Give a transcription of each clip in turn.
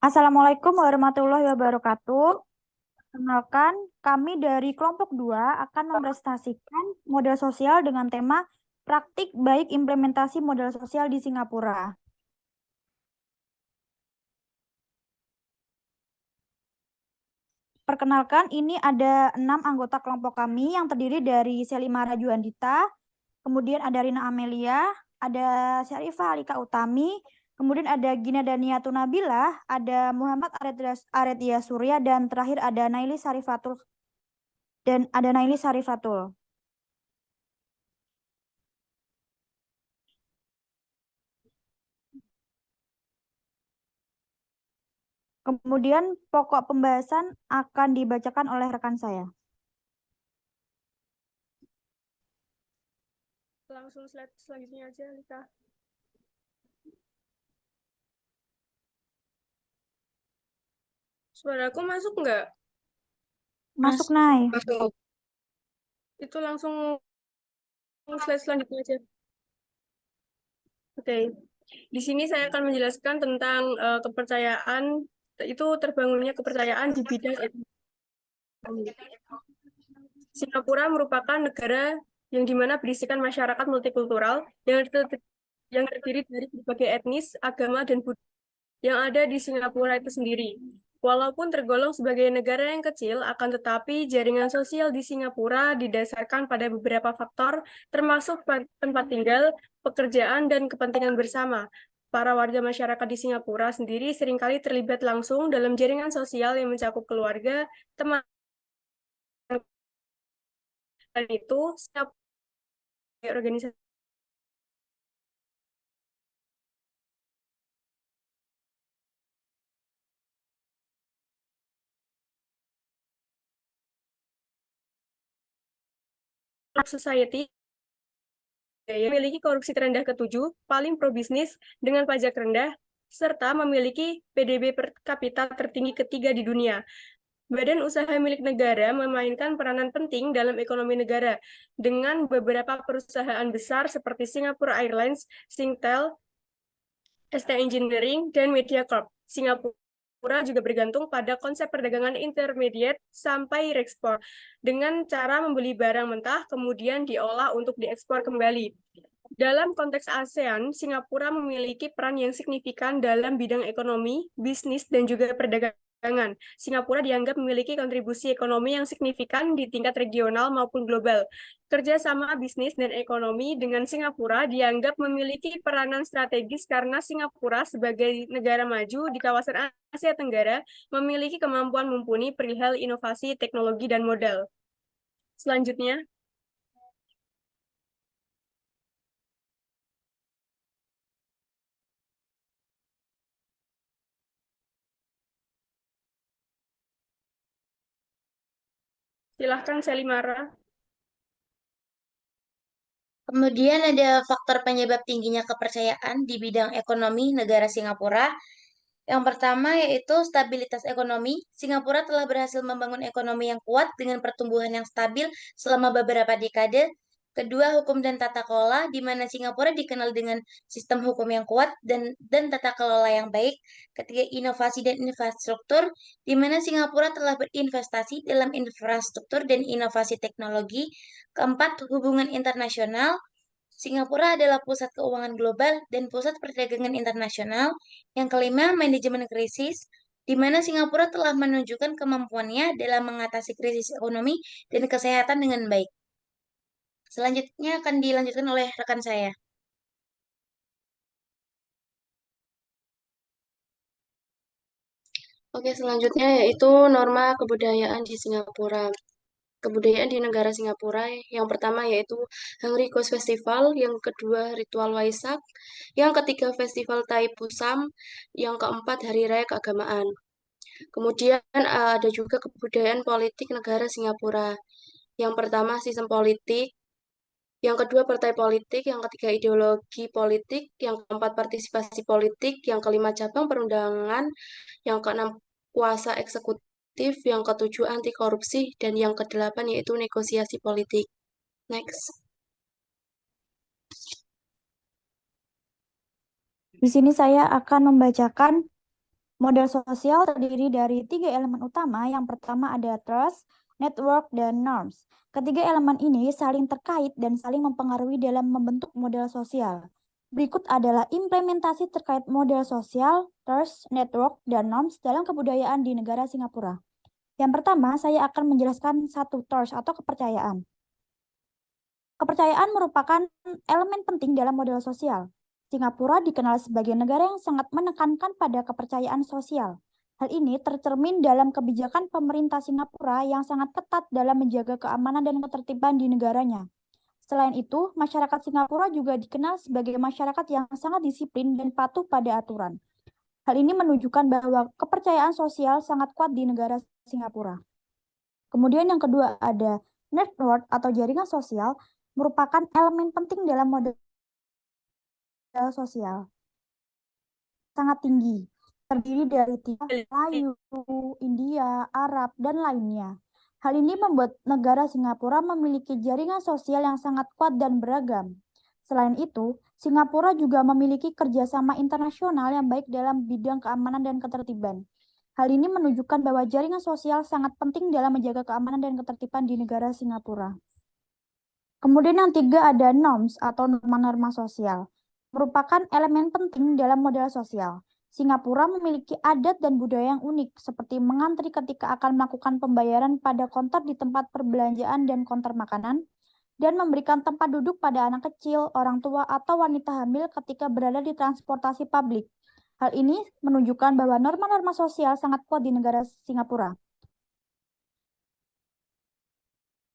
Assalamualaikum warahmatullahi wabarakatuh. Kenalkan, kami dari kelompok 2 akan mempresentasikan model sosial dengan tema praktik baik implementasi model sosial di Singapura. Perkenalkan, ini ada 6 anggota kelompok kami yang terdiri dari Selimara Juandita, kemudian ada Rina Amelia, ada Syarifah Alika Utami, kemudian ada Gina Daniatu Nabila, ada Muhammad Aretia Surya, dan terakhir ada Naili Sarifatul. Kemudian pokok pembahasan akan dibacakan oleh rekan saya. Langsung slide selanjutnya aja, Lika. Suaraku masuk nggak? Masuk, Nay. Masuk. Itu langsung slide selanjutnya aja. Oke. Di sini saya akan menjelaskan tentang kepercayaan, itu terbangunnya kepercayaan di bidang ekonomi. Singapura merupakan negara yang dimana berisikan masyarakat multikultural yang terdiri dari berbagai etnis, agama, dan budaya yang ada di Singapura itu sendiri. Walaupun tergolong sebagai negara yang kecil, akan tetapi jaringan sosial di Singapura didasarkan pada beberapa faktor, termasuk tempat tinggal, pekerjaan, dan kepentingan bersama. Para warga masyarakat di Singapura sendiri seringkali terlibat langsung dalam jaringan sosial yang mencakup keluarga, teman, dan itu setiap organisasi society yang memiliki korupsi terendah ketujuh, paling pro-bisnis dengan pajak rendah, serta memiliki PDB per kapita tertinggi ketiga di dunia. Badan usaha milik negara memainkan peranan penting dalam ekonomi negara dengan beberapa perusahaan besar seperti Singapore Airlines, Singtel, ST Engineering, dan MediaCorp. Singapura juga bergantung pada konsep perdagangan intermediate sampai reekspor dengan cara membeli barang mentah kemudian diolah untuk diekspor kembali. Dalam konteks ASEAN, Singapura memiliki peran yang signifikan dalam bidang ekonomi, bisnis, dan juga perdagangan. Singapura dianggap memiliki kontribusi ekonomi yang signifikan di tingkat regional maupun global. Kerjasama bisnis dan ekonomi dengan Singapura dianggap memiliki peranan strategis karena Singapura sebagai negara maju di kawasan Asia Tenggara memiliki kemampuan mumpuni perihal inovasi, teknologi, dan modal. Selanjutnya, silahkan Selimara. Kemudian ada faktor penyebab tingginya kepercayaan di bidang ekonomi negara Singapura. Yang pertama yaitu stabilitas ekonomi. Singapura telah berhasil membangun ekonomi yang kuat dengan pertumbuhan yang stabil selama beberapa dekade. Kedua, hukum dan tata kelola, di mana Singapura dikenal dengan sistem hukum yang kuat dan tata kelola yang baik. Ketiga, inovasi dan infrastruktur, di mana Singapura telah berinvestasi dalam infrastruktur dan inovasi teknologi. Keempat, hubungan internasional. Singapura adalah pusat keuangan global dan pusat perdagangan internasional. Yang kelima, manajemen krisis, di mana Singapura telah menunjukkan kemampuannya dalam mengatasi krisis ekonomi dan kesehatan dengan baik. Selanjutnya akan dilanjutkan oleh rekan saya. Oke, selanjutnya yaitu norma kebudayaan di Singapura. Kebudayaan di negara Singapura yang pertama yaitu Hungry Ghost Festival, yang kedua ritual Waisak, yang ketiga festival Tai Pusam, yang keempat hari raya keagamaan. Kemudian ada juga kebudayaan politik negara Singapura. Yang pertama sistem politik, yang kedua partai politik, yang ketiga ideologi politik, yang keempat partisipasi politik, yang kelima cabang perundangan, yang keenam kuasa eksekutif, yang ketujuh anti korupsi, dan yang kedelapan yaitu negosiasi politik. Next. Di sini saya akan membacakan Model sosial terdiri dari 3 elemen utama. Yang pertama ada trust, network, dan norms. Ketiga elemen ini saling terkait dan saling mempengaruhi dalam membentuk model sosial. Berikut adalah implementasi terkait model sosial, trust, network, dan norms dalam kebudayaan di negara Singapura. Yang pertama, saya akan menjelaskan satu trust atau kepercayaan. Kepercayaan merupakan elemen penting dalam model sosial. Singapura dikenal sebagai negara yang sangat menekankan pada kepercayaan sosial. Hal ini tercermin dalam kebijakan pemerintah Singapura yang sangat ketat dalam menjaga keamanan dan ketertiban di negaranya. Selain itu, masyarakat Singapura juga dikenal sebagai masyarakat yang sangat disiplin dan patuh pada aturan. Hal ini menunjukkan bahwa kepercayaan sosial sangat kuat di negara Singapura. Kemudian yang kedua ada network atau jaringan sosial merupakan elemen penting dalam model sosial. Sangat tinggi, terdiri dari Melayu, India, Arab, dan lainnya. Hal ini membuat negara Singapura memiliki jaringan sosial yang sangat kuat dan beragam. Selain itu, Singapura juga memiliki kerjasama internasional yang baik dalam bidang keamanan dan ketertiban. Hal ini menunjukkan bahwa jaringan sosial sangat penting dalam menjaga keamanan dan ketertiban di negara Singapura. Kemudian yang tiga ada norms atau norma-norma sosial, merupakan elemen penting dalam model sosial. Singapura memiliki adat dan budaya yang unik, seperti mengantri ketika akan melakukan pembayaran pada konter di tempat perbelanjaan dan konter makanan, dan memberikan tempat duduk pada anak kecil, orang tua, atau wanita hamil ketika berada di transportasi publik. Hal ini menunjukkan bahwa norma-norma sosial sangat kuat di negara Singapura.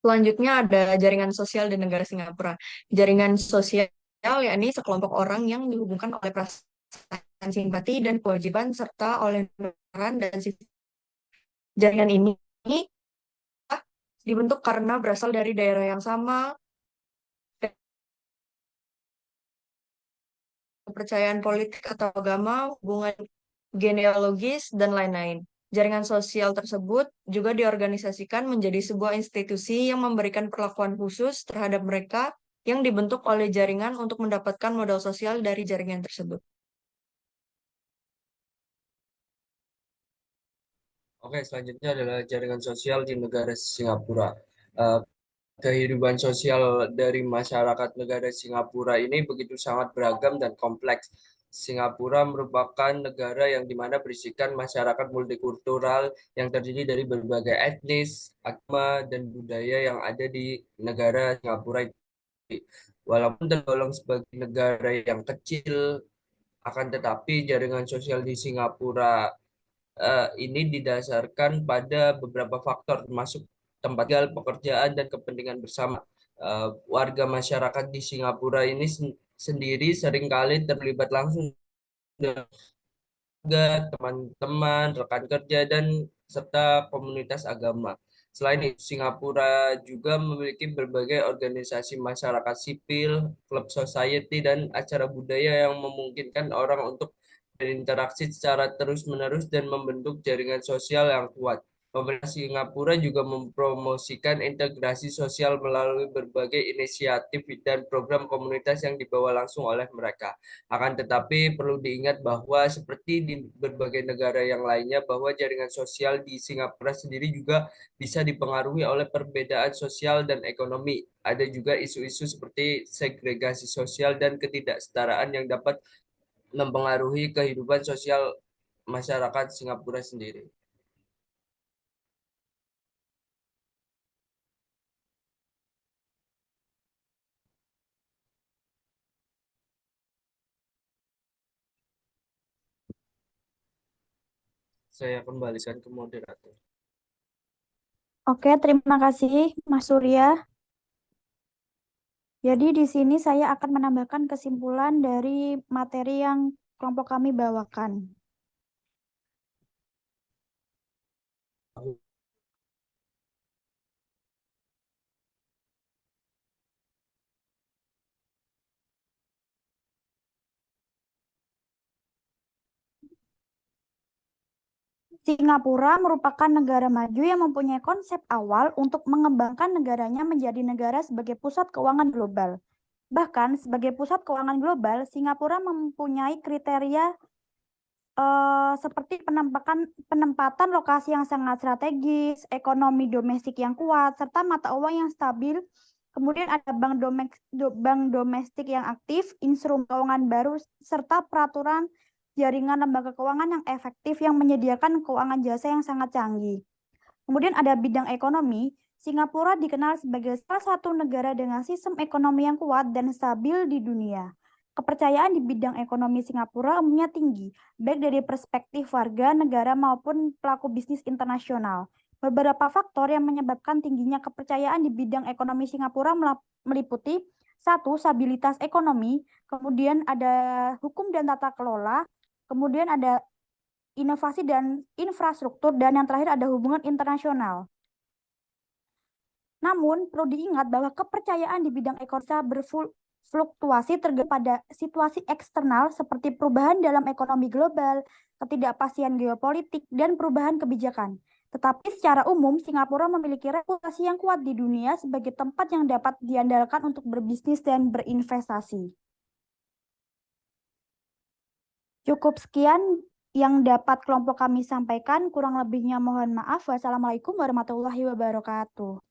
Selanjutnya ada jaringan sosial di negara Singapura. Jaringan sosial yakni sekelompok orang yang dihubungkan oleh perasaan simpati dan kewajiban serta oleh peran dan sistem. Jaringan ini dibentuk karena berasal dari daerah yang sama, kepercayaan politik atau agama, hubungan genealogis, dan lain-lain. Jaringan sosial tersebut juga diorganisasikan menjadi sebuah institusi yang memberikan perlakuan khusus terhadap mereka yang dibentuk oleh jaringan untuk mendapatkan modal sosial dari jaringan tersebut. Oke, selanjutnya adalah jaringan sosial di negara Singapura. Eh, Kehidupan sosial dari masyarakat negara Singapura ini begitu sangat beragam dan kompleks. Singapura merupakan negara yang dimana berisikan masyarakat multikultural yang terdiri dari berbagai etnis, agama, dan budaya yang ada di negara Singapura itu. Walaupun tergolong sebagai negara yang kecil, akan tetapi jaringan sosial di Singapura ini didasarkan pada beberapa faktor termasuk tempat tinggal, pekerjaan, dan kepentingan bersama. Warga masyarakat di Singapura ini sendiri seringkali terlibat langsung dengan teman-teman, rekan kerja, dan serta komunitas agama. Selain itu, Singapura juga memiliki berbagai organisasi masyarakat sipil, klub society, dan acara budaya yang memungkinkan orang untuk berinteraksi secara terus-menerus dan membentuk jaringan sosial yang kuat. Pemerintah Singapura juga mempromosikan integrasi sosial melalui berbagai inisiatif dan program komunitas yang dibawa langsung oleh mereka. Akan tetapi perlu diingat bahwa seperti di berbagai negara yang lainnya, bahwa jaringan sosial di Singapura sendiri juga bisa dipengaruhi oleh perbedaan sosial dan ekonomi. Ada juga isu-isu seperti segregasi sosial dan ketidaksetaraan yang dapat mempengaruhi kehidupan sosial masyarakat Singapura sendiri. Saya kembalikan ke moderator. Oke, terima kasih Mas Surya. Jadi di sini saya akan menambahkan kesimpulan dari materi yang kelompok kami bawakan. Singapura merupakan negara maju yang mempunyai konsep awal untuk mengembangkan negaranya menjadi negara sebagai pusat keuangan global. Bahkan sebagai pusat keuangan global, Singapura mempunyai kriteria seperti penempatan lokasi yang sangat strategis, ekonomi domestik yang kuat, serta mata uang yang stabil. Kemudian ada bank domestik yang aktif, instrumen keuangan baru, serta peraturan jaringan lembaga keuangan yang efektif yang menyediakan keuangan jasa yang sangat canggih. Kemudian ada bidang ekonomi. Singapura dikenal sebagai salah satu negara dengan sistem ekonomi yang kuat dan stabil di dunia. Kepercayaan di bidang ekonomi Singapura umumnya tinggi, baik dari perspektif warga negara maupun pelaku bisnis internasional. Beberapa faktor yang menyebabkan tingginya kepercayaan di bidang ekonomi Singapura meliputi: satu, stabilitas ekonomi, kemudian ada hukum dan tata kelola, kemudian ada inovasi dan infrastruktur, dan yang terakhir ada hubungan internasional. Namun, perlu diingat bahwa kepercayaan di bidang ekonomi berfluktuasi tergantung pada situasi eksternal seperti perubahan dalam ekonomi global, ketidakpastian geopolitik, dan perubahan kebijakan. Tetapi secara umum, Singapura memiliki reputasi yang kuat di dunia sebagai tempat yang dapat diandalkan untuk berbisnis dan berinvestasi. Cukup sekian yang dapat kelompok kami sampaikan, kurang lebihnya mohon maaf. Wassalamualaikum warahmatullahi wabarakatuh.